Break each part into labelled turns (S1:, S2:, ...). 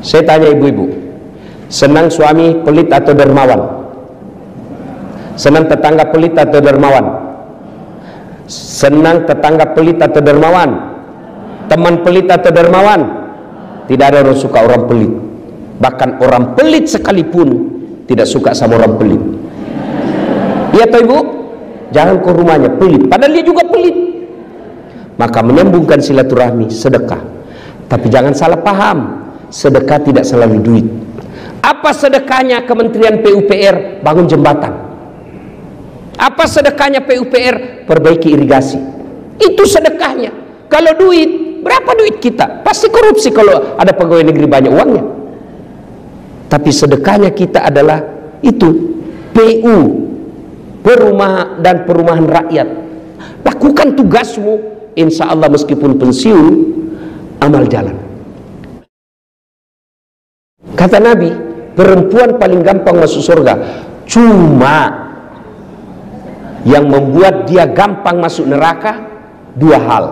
S1: Saya tanya ibu-ibu, senang suami pelit atau dermawan? Senang tetangga pelit atau dermawan? Senang tetangga pelit atau dermawan? Teman pelit atau dermawan? Tidak ada orang suka orang pelit. Bahkan orang pelit sekalipun tidak suka sama orang pelit. Iya toh ibu? Jangan ke rumahnya pelit, padahal dia juga pelit. Maka menyambungkan silaturahmi, sedekah. Tapi jangan salah paham, sedekah tidak selalu duit. Apa sedekahnya Kementerian PUPR? Bangun jembatan. Apa sedekahnya PUPR? Perbaiki irigasi. Itu sedekahnya. Kalau duit, berapa duit kita? Pasti korupsi kalau ada pegawai negeri banyak uangnya. Tapi sedekahnya kita adalah itu, PU, perumahan dan perumahan rakyat. Lakukan tugasmu, insya Allah meskipun pensiun, amal jalan. Kata Nabi, perempuan paling gampang masuk surga. Cuma yang membuat dia gampang masuk neraka dua hal.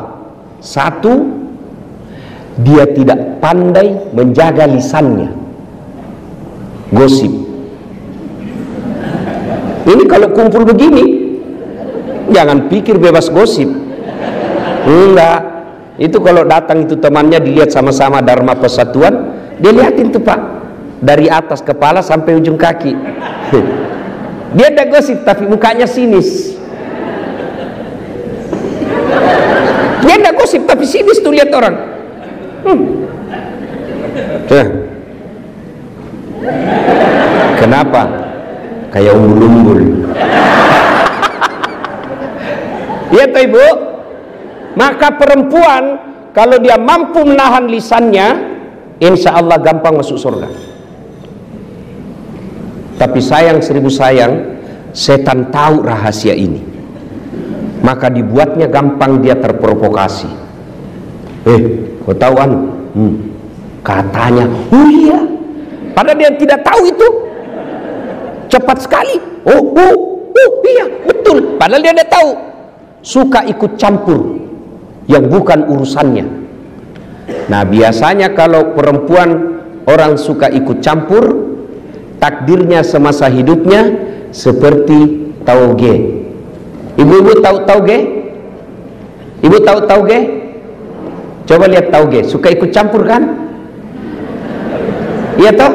S1: Satu, dia tidak pandai menjaga lisannya, gosip. Ini kalau kumpul begini, jangan pikir bebas gosip. Enggak. Itu kalau datang itu temannya dilihat sama-sama Dharma Persatuan, dia lihatin tuh Pak, dari atas kepala sampai ujung kaki. Dia ada gosip tapi mukanya sinis. Dia ada gosip tapi sinis tuh lihat orang. Kenapa? Kayak umbul-umbul. Iya toh ibu? Maka perempuan kalau dia mampu menahan lisannya, insya Allah gampang masuk surga. Tapi sayang seribu sayang, setan tahu rahasia ini, maka dibuatnya gampang dia terprovokasi. Kau tahu katanya, oh iya, padahal dia tidak tahu itu. Cepat sekali, oh iya betul, padahal dia tidak tahu. Suka ikut campur yang bukan urusannya. Nah biasanya kalau perempuan orang suka ikut campur, takdirnya semasa hidupnya seperti tauge. Ibu-ibu tahu tauge? Ibu tahu tauge? Coba lihat tauge, suka ikut campur kan? Iya toh?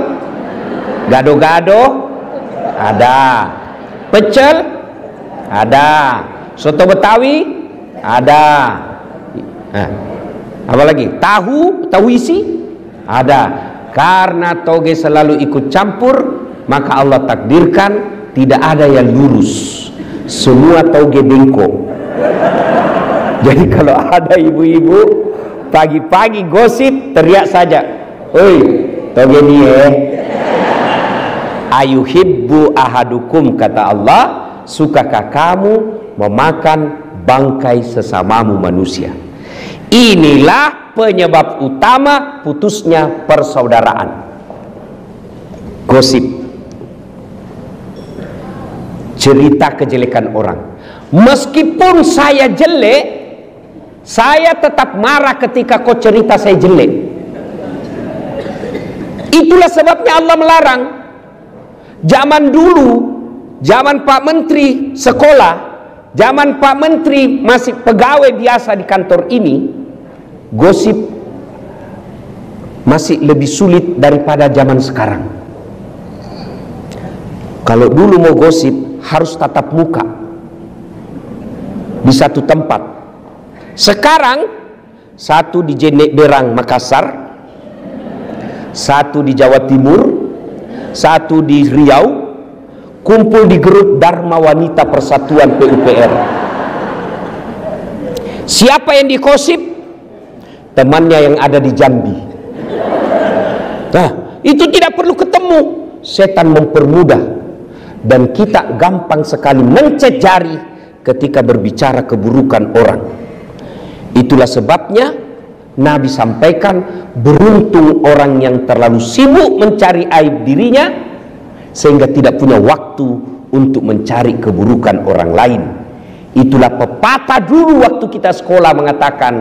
S1: Gado-gado ada, pecel ada, soto Betawi ada. Apa lagi? Tahu isi ada. Karena toge selalu ikut campur, maka Allah takdirkan tidak ada yang lurus, semua toge bengkok. Jadi kalau ada ibu-ibu pagi-pagi gosip, teriak saja, oi toge dia. Ayuhibbu ahadukum, kata Allah, sukakah kamu memakan bangkai sesamamu manusia? Inilah penyebab utama putusnya persaudaraan. Gosip, cerita kejelekan orang. Meskipun saya jelek, saya tetap marah ketika kau cerita saya jelek. Itulah sebabnya Allah melarang. Zaman dulu, zaman Pak Menteri sekolah, zaman Pak Menteri masih pegawai biasa di kantor ini, gosip masih lebih sulit daripada zaman sekarang. Kalau dulu mau gosip harus tatap muka di satu tempat. Sekarang satu di Jeneberang Makassar, satu di Jawa Timur, satu di Riau, kumpul di grup Dharma Wanita Persatuan PUPR. Siapa yang digosip? Temannya yang ada di Jambi. Nah, itu tidak perlu ketemu. Setan mempermudah, dan kita gampang sekali mencet jari ketika berbicara keburukan orang. Itulah sebabnya Nabi sampaikan, beruntung orang yang terlalu sibuk mencari aib dirinya sehingga tidak punya waktu untuk mencari keburukan orang lain. Itulah pepatah dulu waktu kita sekolah mengatakan,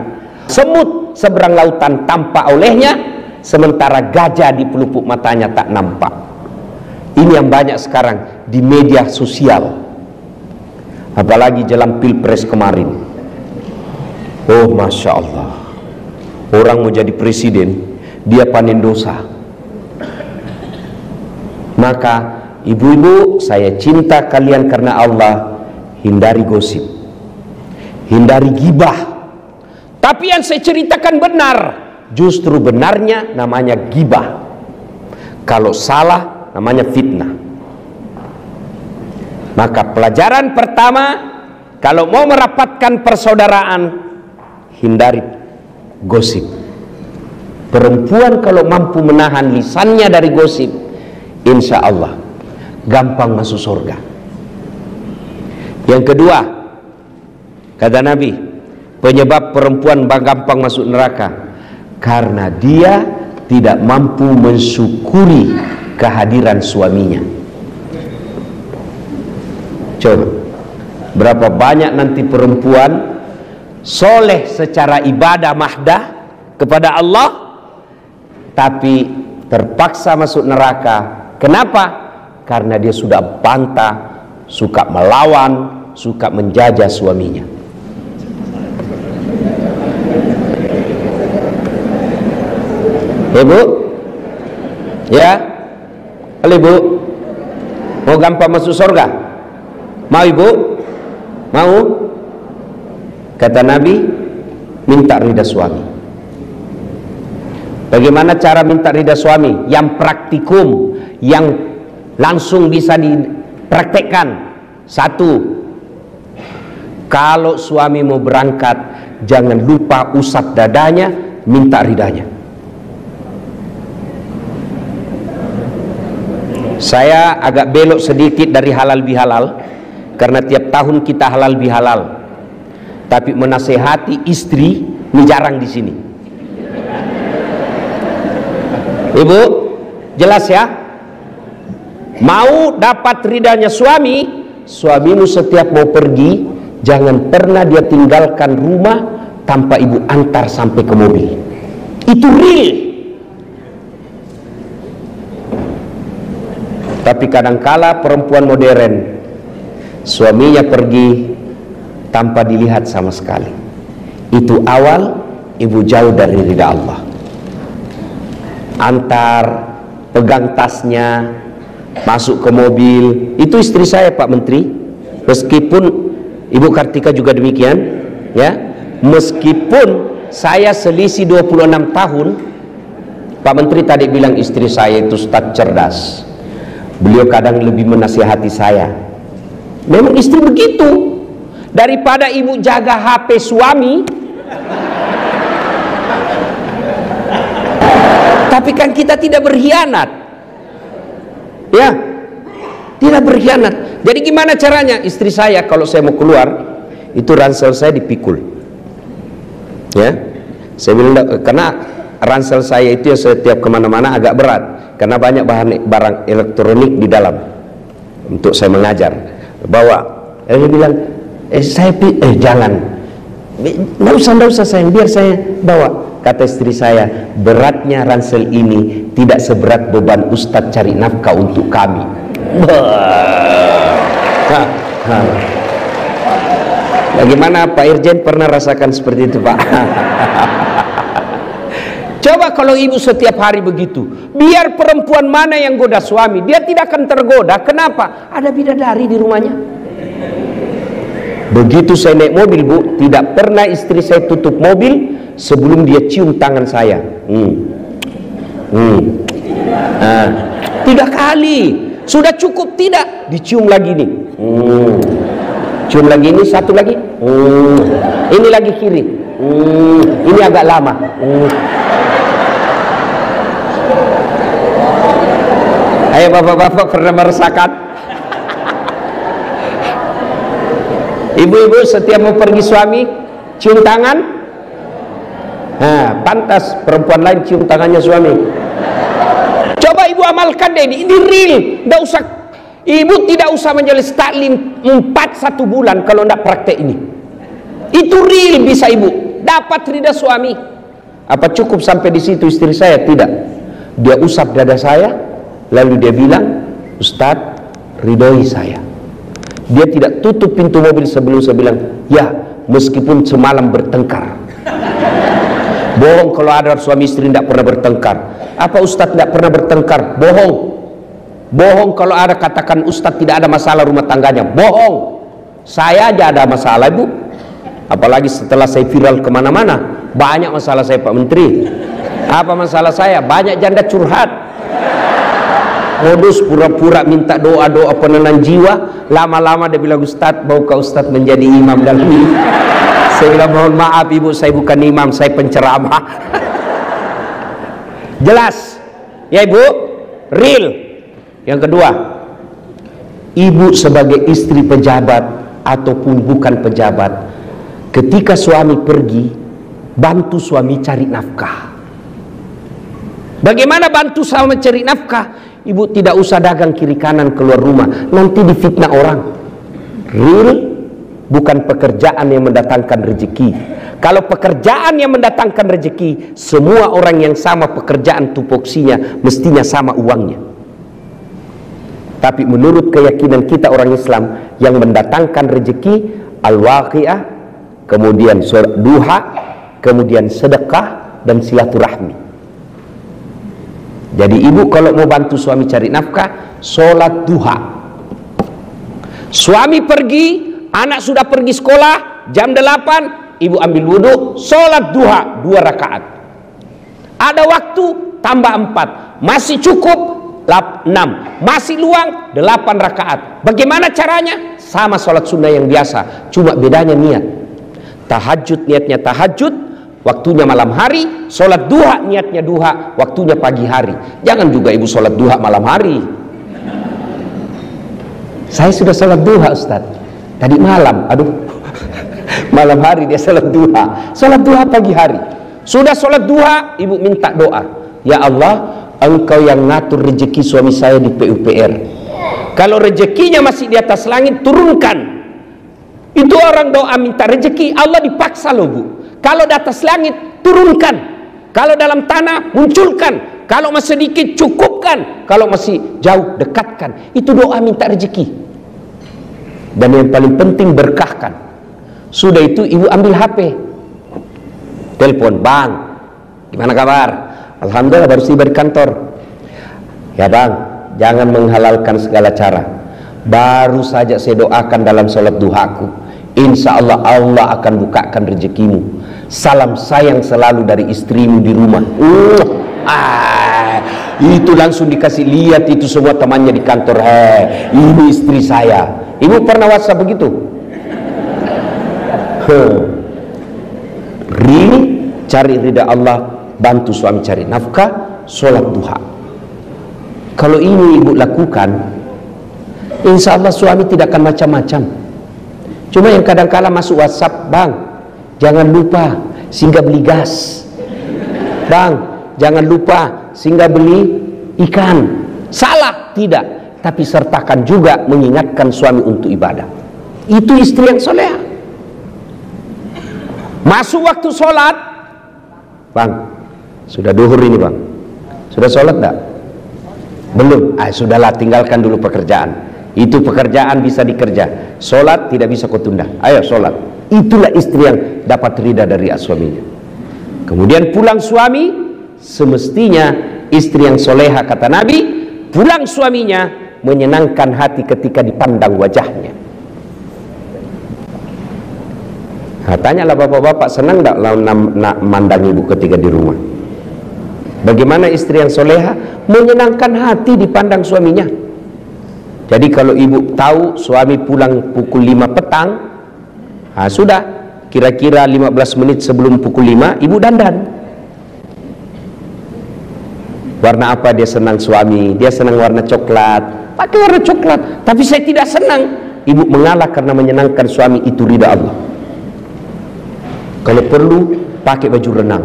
S1: semut seberang lautan tanpa olehnya, sementara gajah di pelupuk matanya tak nampak. Ini yang banyak sekarang di media sosial, apalagi jelang pilpres kemarin. Oh Masya Allah, orang mau jadi presiden, dia panen dosa. Maka ibu-ibu, saya cinta kalian karena Allah, hindari gosip, hindari gibah. Tapi yang saya ceritakan benar, justru benarnya namanya gibah. Kalau salah namanya fitnah. Maka pelajaran pertama, kalau mau merapatkan persaudaraan, hindari gosip. Perempuan kalau mampu menahan lisannya dari gosip, insya Allah gampang masuk surga. Yang kedua, kata Nabi, penyebab perempuan gampang masuk neraka karena dia tidak mampu mensyukuri kehadiran suaminya. Coba, berapa banyak nanti perempuan soleh secara ibadah mahdah kepada Allah, tapi terpaksa masuk neraka. Kenapa? Karena dia sudah bantah, suka melawan, suka menjajah suaminya. Ibu, ya, ibu, mau gampang masuk surga? Mau ibu? Mau? Kata Nabi, minta ridha suami. Bagaimana cara minta ridha suami? Yang praktikum, yang langsung bisa dipraktekkan. Satu, kalau suami mau berangkat, jangan lupa usap dadanya, minta ridhanya. Saya agak belok sedikit dari halal bihalal, karena tiap tahun kita halal bihalal. Tapi menasehati istri ini jarang di sini. Ibu, jelas ya? Mau dapat ridhanya suami, suamimu setiap mau pergi, jangan pernah dia tinggalkan rumah tanpa ibu antar sampai ke mobil. Itu real. Tapi kadangkala perempuan modern, suaminya pergi tanpa dilihat sama sekali. Itu awal ibu jauh dari ridha Allah. Antar, pegang tasnya, masuk ke mobil. Itu istri saya, Pak Menteri. Meskipun Ibu Kartika juga demikian, ya. Meskipun saya selisih 26 tahun, Pak Menteri tadi bilang istri saya itu ustaz cerdas. Beliau kadang lebih menasihati saya. Memang istri begitu. Daripada ibu jaga HP suami, tapi kan kita tidak berkhianat, ya, tidak berkhianat. Jadi gimana caranya? Istri saya kalau saya mau keluar, itu ransel saya dipikul, ya. Saya bilang, karena ransel saya itu ya setiap kemana-mana agak berat, karena banyak barang elektronik di dalam untuk saya mengajar. Bawa, dia bilang, jangan, nggak usah sayang, biar saya bawa. Kata istri saya, beratnya ransel ini tidak seberat beban ustadz cari nafkah untuk kami. Bagaimana Pak Irjen, pernah rasakan seperti itu, Pak? Coba kalau ibu setiap hari begitu, biar perempuan mana yang goda suami, dia tidak akan tergoda. Kenapa? Ada bidadari di rumahnya. Begitu saya naik mobil, Bu, tidak pernah istri saya tutup mobil sebelum dia cium tangan saya. 3 kali. Sudah cukup tidak? Dicium lagi nih. Cium lagi ini, satu lagi. Ini lagi kiri. Ini agak lama. Ayo bapak-bapak pernah merasakan? Ibu-ibu setiap mau pergi suami cium tangan. Nah, pantas perempuan lain cium tangannya suami. Coba ibu amalkan deh, ini real. Nggak usah, ibu tidak usah menjelis taklim 1 bulan kalau nggak praktek ini. Itu real bisa ibu dapat ridha suami. Apa cukup sampai di situ istri saya? Tidak. Dia usap dada saya, lalu dia bilang, Ustadz, ridhoi saya. Dia tidak tutup pintu mobil sebelum saya bilang, ya, meskipun semalam bertengkar. Bohong kalau ada suami istri tidak pernah bertengkar. Apa Ustadz tidak pernah bertengkar? Bohong. Bohong kalau ada katakan Ustadz tidak ada masalah rumah tangganya. Bohong. Saya aja ada masalah, Bu. Apalagi setelah saya viral kemana-mana. Banyak masalah saya, Pak Menteri. Apa masalah saya? Banyak janda curhat. Modus pura-pura minta doa-doa penenang jiwa. Lama-lama dia bilang, Ustadz, maukah Ustadz menjadi imam dalam ini? Saya bilang, mohon maaf Ibu, saya bukan imam, saya penceramah. Jelas? Ya Ibu? Real. Yang kedua, Ibu sebagai istri pejabat ataupun bukan pejabat, ketika suami pergi, bantu suami cari nafkah. Bagaimana bantu suami cari nafkah? Ibu tidak usah dagang kiri kanan keluar rumah, nanti difitnah orang. Real, bukan pekerjaan yang mendatangkan rezeki. Kalau pekerjaan yang mendatangkan rezeki, semua orang yang sama pekerjaan tupoksinya mestinya sama uangnya. Tapi menurut keyakinan kita orang Islam, yang mendatangkan rezeki al-waqi'ah, kemudian surat duha, kemudian sedekah dan silaturahmi. Jadi ibu kalau mau bantu suami cari nafkah, sholat duha. Suami pergi, anak sudah pergi sekolah, jam 8, ibu ambil wudhu, sholat duha 2 rakaat. Ada waktu, tambah 4, masih cukup 6, masih luang 8 rakaat. Bagaimana caranya? Sama sholat sunnah yang biasa, cuma bedanya niat. Tahajud niatnya tahajud, waktunya malam hari. Sholat duha niatnya duha, waktunya pagi hari. Jangan juga ibu sholat duha malam hari. Saya sudah sholat duha Ustaz tadi malam, aduh. Malam hari dia sholat duha. Sholat duha pagi hari. Sudah sholat duha, ibu minta doa, ya Allah, Engkau yang ngatur rezeki suami saya di PUPR. Kalau rezekinya masih di atas langit, turunkan. Itu orang doa minta rezeki, Allah dipaksa loh Bu. Kalau di atas langit, turunkan. Kalau dalam tanah, munculkan. Kalau masih sedikit, cukupkan. Kalau masih jauh, dekatkan. Itu doa minta rezeki. Dan yang paling penting, berkahkan. Sudah itu, ibu ambil HP. Telepon, Bang, gimana kabar? Alhamdulillah baru tiba di kantor. Ya Bang, jangan menghalalkan segala cara. Baru saja saya doakan dalam sholat duhaku, insya Allah Allah akan bukakan rezekimu. Salam sayang selalu dari istrimu di rumah. Itu langsung dikasih lihat itu semua temannya di kantor. Ini istri saya. Ibu pernah WhatsApp begitu? Really, cari ridha Allah, bantu suami cari nafkah, sholat duha. Kalau ini ibu lakukan, insya Allah suami tidak akan macam-macam. Cuma yang kadang-kala masuk WhatsApp, Bang, jangan lupa singgah beli gas. Bang, jangan lupa singgah beli ikan. Salah? Tidak. Tapi sertakan juga mengingatkan suami untuk ibadah. Itu istri yang soleha. Masuk waktu sholat, Bang, sudah duhur ini Bang, sudah sholat enggak? Belum? Sudahlah, tinggalkan dulu pekerjaan. Itu pekerjaan bisa dikerja, sholat tidak bisa kau tunda. Ayo sholat. Itulah istri yang dapat ridha dari suaminya. Kemudian pulang suami, semestinya istri yang soleha, kata Nabi, pulang suaminya menyenangkan hati ketika dipandang wajahnya. Tanyalah bapak-bapak, senang tak mandang ibu ketika di rumah? Bagaimana istri yang soleha? Menyenangkan hati dipandang suaminya. Jadi kalau ibu tahu suami pulang pukul 5 petang, sudah kira-kira 15 menit sebelum pukul 5 ibu dandan. Warna apa dia senang suami? Dia senang warna coklat, pakai warna coklat. Tapi saya tidak senang. Ibu mengalah karena menyenangkan suami, itu ridha Allah. Kalau perlu pakai baju renang.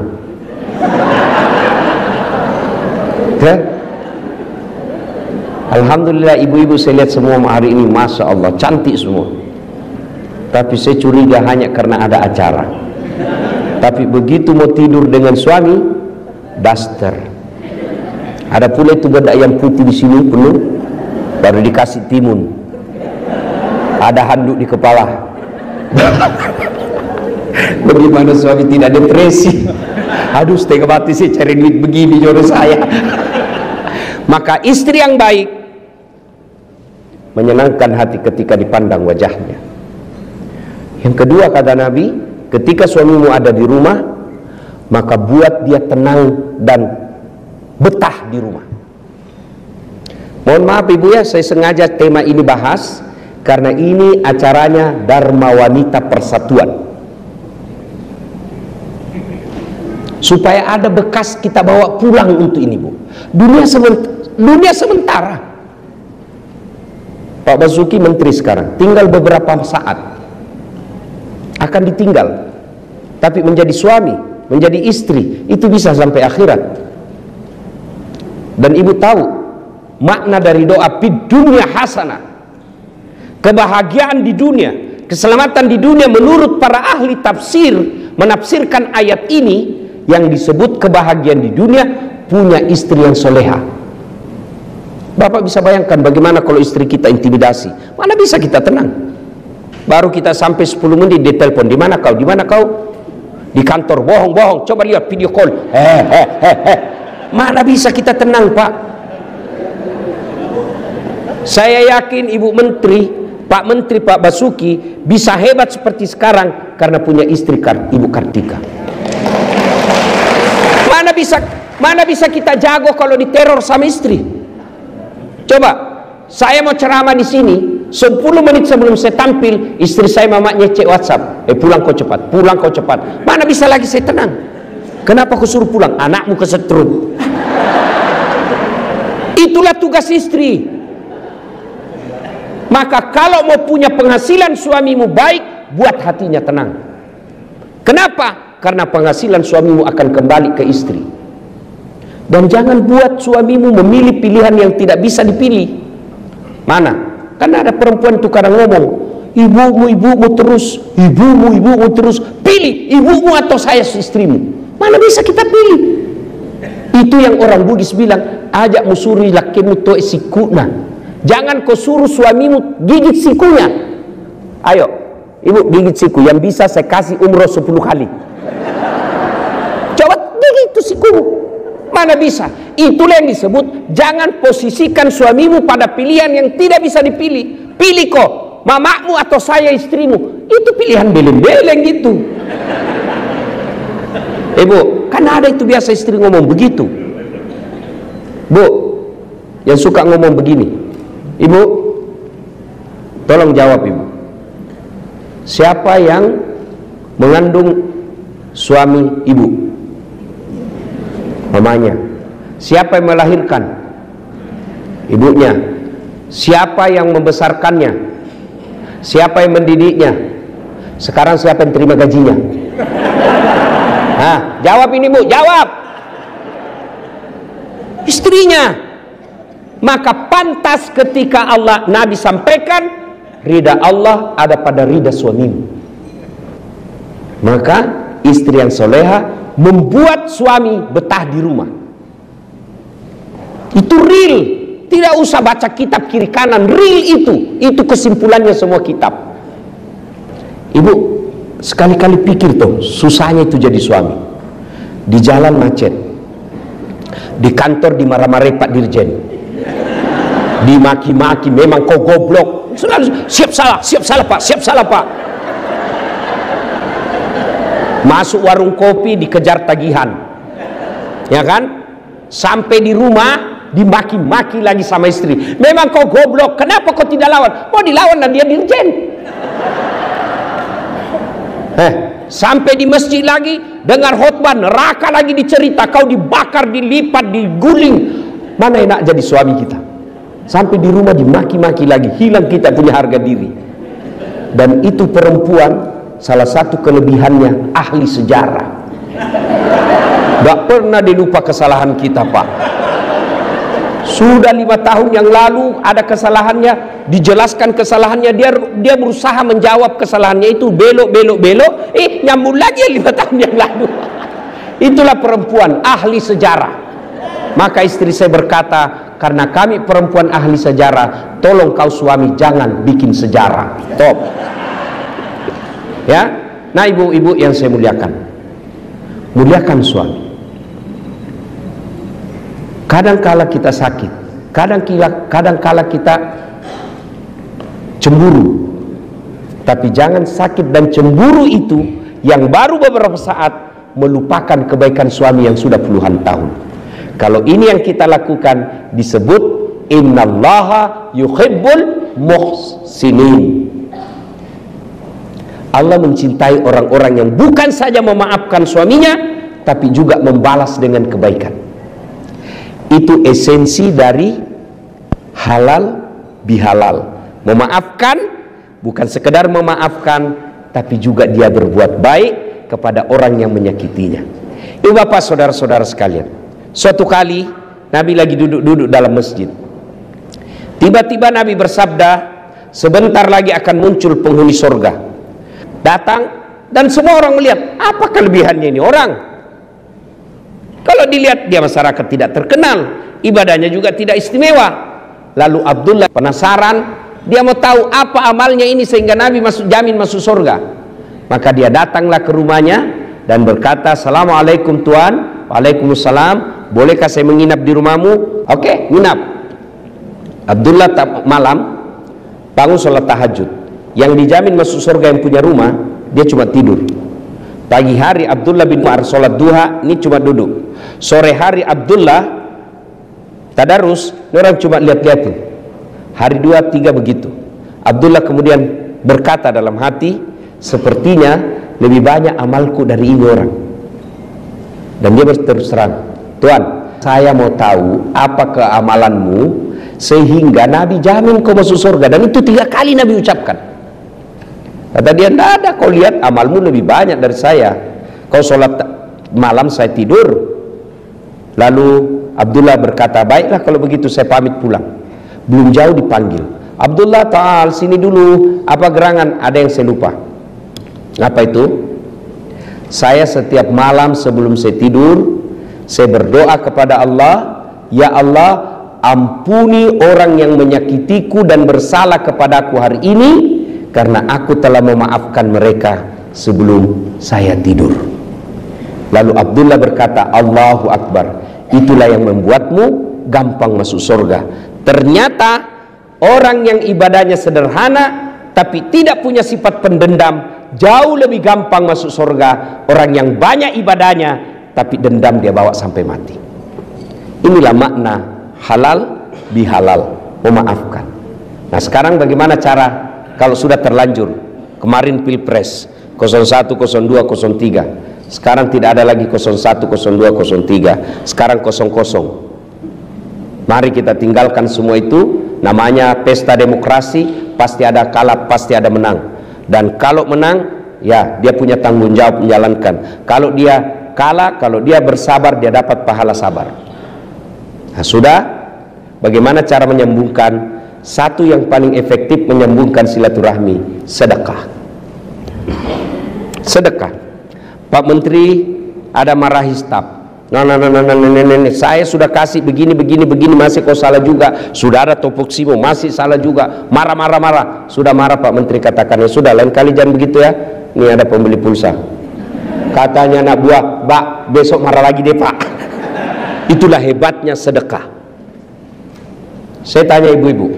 S1: Ya? Alhamdulillah ibu-ibu saya lihat semua hari ini, masya Allah, cantik semua. Tapi saya curiga hanya karena ada acara. Tapi begitu mau tidur dengan suami, daster. Ada pula itu bedak yang putih di sini penuh, baru dikasih timun. Ada handuk di kepala. Bagaimana suami tidak depresi? Aduh, setengah mati sih cari duit begini jodoh saya. Maka istri yang baik menyenangkan hati ketika dipandang wajahnya. Yang kedua kata Nabi, ketika suamimu ada di rumah, maka buat dia tenang dan betah di rumah. Mohon maaf ibu ya, saya sengaja tema ini bahas karena ini acaranya Dharma Wanita Persatuan, supaya ada bekas kita bawa pulang untuk ini bu. Dunia sementara. Pak Basuki menteri sekarang, tinggal beberapa saat akan ditinggal, tapi menjadi suami, menjadi istri itu bisa sampai akhirat. Dan ibu tahu makna dari doa fid dunya hasanah, kebahagiaan di dunia, keselamatan di dunia. Menurut para ahli tafsir menafsirkan ayat ini, yang disebut kebahagiaan di dunia punya istri yang soleha. Bapak bisa bayangkan bagaimana kalau istri kita intimidasi, mana bisa kita tenang? Baru kita sampai 10 menit di telepon, di mana kau, di mana kau? Di kantor, bohong, coba lihat video call. Mana bisa kita tenang pak? Saya yakin ibu menteri, Pak Menteri, Pak Basuki bisa hebat seperti sekarang karena punya istri Ibu Kartika. Mana bisa kita jago kalau diteror sama istri? Coba, saya mau ceramah di sini, 10 menit sebelum saya tampil, istri saya mamanya cek WhatsApp, pulang kau cepat, pulang kau cepat. Mana bisa lagi saya tenang? Kenapa kau suruh pulang? Anakmu kesetrum. Itulah tugas istri. Maka kalau mau punya penghasilan suamimu baik, buat hatinya tenang. Kenapa? Karena penghasilan suamimu akan kembali ke istri. Dan jangan buat suamimu memilih pilihan yang tidak bisa dipilih. Mana? Karena ada perempuan itu kadang ngomong, ibumu terus, ibumu terus. Pilih ibumu atau saya istrimu. Mana bisa kita pilih? Itu yang orang Bugis bilang, ajak musuri lakimu to sikuna. Jangan kau suruh suamimu gigit sikunya. Ayo, ibu gigit siku. Yang bisa saya kasih umroh 10 kali. Coba gigit itu sikumu. Mana bisa? Itulah yang disebut jangan posisikan suamimu pada pilihan yang tidak bisa dipilih. Pilih kok, mamamu atau saya istrimu. Itu pilihan beleng-beleng gitu. Bu, kan ada itu biasa istri ngomong begitu. Bu, yang suka ngomong begini. Ibu, tolong jawab ibu. Siapa yang mengandung suami ibu? Mamanya. Siapa yang melahirkan? Ibunya. Siapa yang membesarkannya? Siapa yang mendidiknya? Sekarang siapa yang terima gajinya? Jawab ini bu, jawab. Istrinya. Maka pantas ketika Nabi sampaikan, ridha Allah ada pada ridha suamimu. Maka istri yang soleha membuat suami betah di rumah. Itu real. Tidak usah baca kitab kiri kanan, real itu kesimpulannya semua kitab. Ibu sekali-kali pikir tuh, susahnya itu jadi suami. Di jalan macet, di kantor dimarah-marahi Pak Dirjen, dimaki-maki, memang kau goblok, selalu siap salah pak. Masuk warung kopi dikejar tagihan, ya kan? Sampai di rumah dimaki-maki lagi sama istri. Memang kau goblok, kenapa kau tidak lawan? Mau dilawan dan dia dirjen. Sampai di masjid lagi dengar khotbah, neraka lagi dicerita, kau dibakar, dilipat, diguling. Mana enak jadi suami kita? Sampai di rumah dimaki-maki lagi, hilang kita punya harga diri. Dan itu perempuan salah satu kelebihannya ahli sejarah. Gak pernah dilupa kesalahan kita pak. sudah 5 tahun yang lalu ada kesalahannya, dijelaskan kesalahannya, dia berusaha menjawab kesalahannya itu, belok, nyambung lagi 5 tahun yang lalu. Itulah perempuan ahli sejarah. Maka istri saya berkata, karena kami perempuan ahli sejarah, tolong kau suami jangan bikin sejarah. Top. Ya, nah ibu-ibu yang saya muliakan, muliakan suami. Kadangkala kita sakit, kadangkala kita cemburu, tapi jangan sakit dan cemburu itu yang baru beberapa saat melupakan kebaikan suami yang sudah puluhan tahun. Kalau ini yang kita lakukan, disebut innallaha yuhibbul muhsinin. Allah mencintai orang-orang yang bukan saja memaafkan suaminya, tapi juga membalas dengan kebaikan. Itu esensi dari halal bihalal. Memaafkan, bukan sekedar memaafkan, tapi juga dia berbuat baik kepada orang yang menyakitinya. Ibu bapak saudara-saudara sekalian, suatu kali Nabi lagi duduk-duduk dalam masjid. Tiba-tiba Nabi bersabda, sebentar lagi akan muncul penghuni surga. Datang dan semua orang melihat, apa kelebihannya ini orang? Kalau dilihat dia masyarakat tidak terkenal, ibadahnya juga tidak istimewa. Lalu Abdullah penasaran, dia mau tahu apa amalnya ini sehingga Nabi jamin masuk surga. Maka dia datanglah ke rumahnya dan berkata, assalamualaikum tuan. Waalaikumsalam, bolehkah saya menginap di rumahmu? Oke, nginap. Abdullah malam bangun sholat tahajud. Yang dijamin masuk surga yang punya rumah, dia cuma tidur. Pagi hari Abdullah bin Umar sholat duha, ini cuma duduk. Sore hari Abdullah tadarus, ini orang cuma lihat-lihatin. Hari 2, 3 begitu. Abdullah kemudian berkata dalam hati, sepertinya lebih banyak amalku dari ini orang. Dan dia berterus terang, Tuan, saya mau tahu apa keamalanmu sehingga Nabi jamin kau masuk surga. Dan itu 3 kali Nabi ucapkan. Kata dia, tidak ada, kau lihat amalmu lebih banyak dari saya. Kau sholat malam, saya tidur. Lalu Abdullah berkata, baiklah kalau begitu saya pamit pulang. Belum jauh dipanggil, Abdullah ta'al sini dulu, apa gerangan? Ada yang saya lupa. Apa itu? Saya setiap malam sebelum saya tidur, saya berdoa kepada Allah, ya Allah, ampuni orang yang menyakitiku dan bersalah kepadaku hari ini, karena aku telah memaafkan mereka sebelum saya tidur. Lalu Abdullah berkata, Allahu Akbar, itulah yang membuatmu gampang masuk surga. Ternyata orang yang ibadahnya sederhana tapi tidak punya sifat pendendam jauh lebih gampang masuk surga. Orang yang banyak ibadahnya tapi dendam dia bawa sampai mati. Inilah makna halal bihalal, memaafkan. Nah sekarang bagaimana cara kalau sudah terlanjur? Kemarin pilpres 01, 02, 03. Sekarang tidak ada lagi 01, 02, 03. Sekarang 00. Mari kita tinggalkan semua itu. Namanya pesta demokrasi, pasti ada kalah, pasti ada menang. Dan kalau menang, ya dia punya tanggung jawab menjalankan. Kalau dia kalah, kalau dia bersabar, dia dapat pahala sabar. Nah sudah, bagaimana cara menyambungkan? Satu yang paling efektif menyambungkan silaturahmi, sedekah. Sedekah. Pak Menteri ada marahi staf. Nah, saya sudah kasih begini masih kau salah juga. Sudah ada topoksimo masih salah juga. Marah. Sudah marah Pak Menteri, katakan, ya sudah, lain kali jangan begitu ya. Ini ada pembeli pulsa. Katanya anak buah, Pak, besok marah lagi deh Pak. Itulah hebatnya sedekah. Saya tanya ibu-ibu,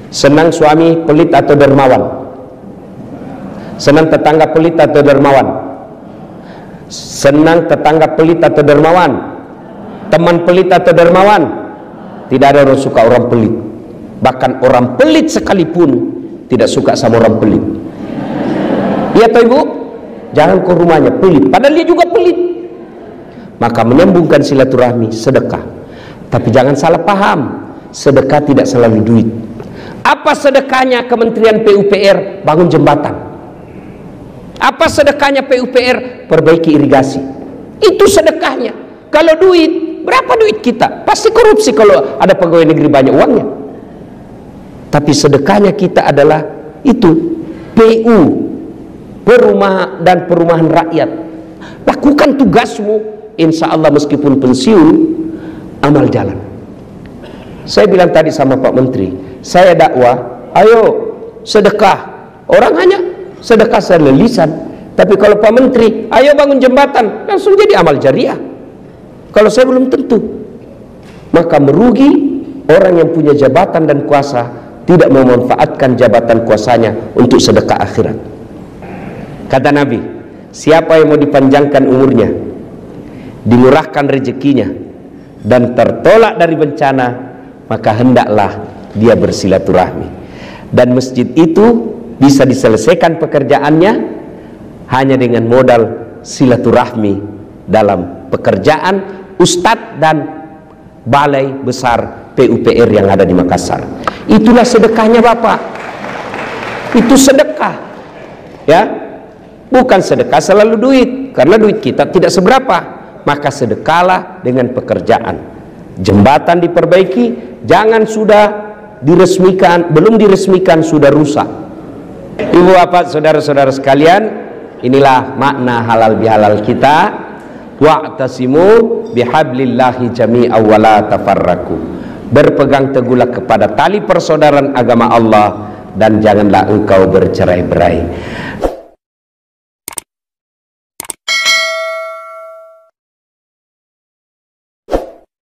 S1: senang suami pelit atau dermawan? Senang tetangga pelit atau dermawan? Senang tetangga pelit atau dermawan? Teman pelit atau dermawan? Tidak ada orang suka orang pelit. Bahkan orang pelit sekalipun tidak suka sama orang pelit. Iya toh ibu? Jangan ke rumahnya pelit, padahal dia juga pelit. Maka menyambungkan silaturahmi, sedekah. Tapi jangan salah paham, sedekah tidak selalu duit. Apa sedekahnya Kementerian PUPR? Bangun jembatan. Apa sedekahnya PUPR? Perbaiki irigasi. Itu sedekahnya. Kalau duit berapa duit kita? Pasti korupsi kalau ada pegawai negeri banyak uangnya. Tapi sedekahnya kita adalah itu, PU, perumahan dan perumahan rakyat. Lakukan tugasmu, insya Allah meskipun pensiun, amal jalan. Saya bilang tadi sama Pak Menteri, saya dakwah, ayo sedekah. Orang hanya sedekah secara lisan, tapi kalau Pak Menteri, ayo bangun jembatan, langsung jadi amal jariah. Kalau saya belum tentu. Maka merugi orang yang punya jabatan dan kuasa tidak memanfaatkan jabatan kuasanya untuk sedekah akhirat. Kata Nabi, siapa yang mau dipanjangkan umurnya, dimurahkan rezekinya, dan tertolak dari bencana, maka hendaklah dia bersilaturahmi. Dan masjid itu bisa diselesaikan pekerjaannya hanya dengan modal silaturahmi dalam pekerjaan Ustadz dan balai besar PUPR yang ada di Makassar. Itulah sedekahnya Bapak. Itu sedekah, ya, bukan sedekah selalu duit, karena duit kita tidak seberapa. Maka sedekahlah dengan pekerjaan. Jembatan diperbaiki, jangan sudah diresmikan, belum diresmikan sudah rusak. Ibu bapak saudara-saudara sekalian, inilah makna halal bihalal kita. Wa'tasimu bihablillahi jami'an wa la tafarraqu. Berpegang teguhlah kepada tali persaudaraan agama Allah dan janganlah engkau bercerai-berai.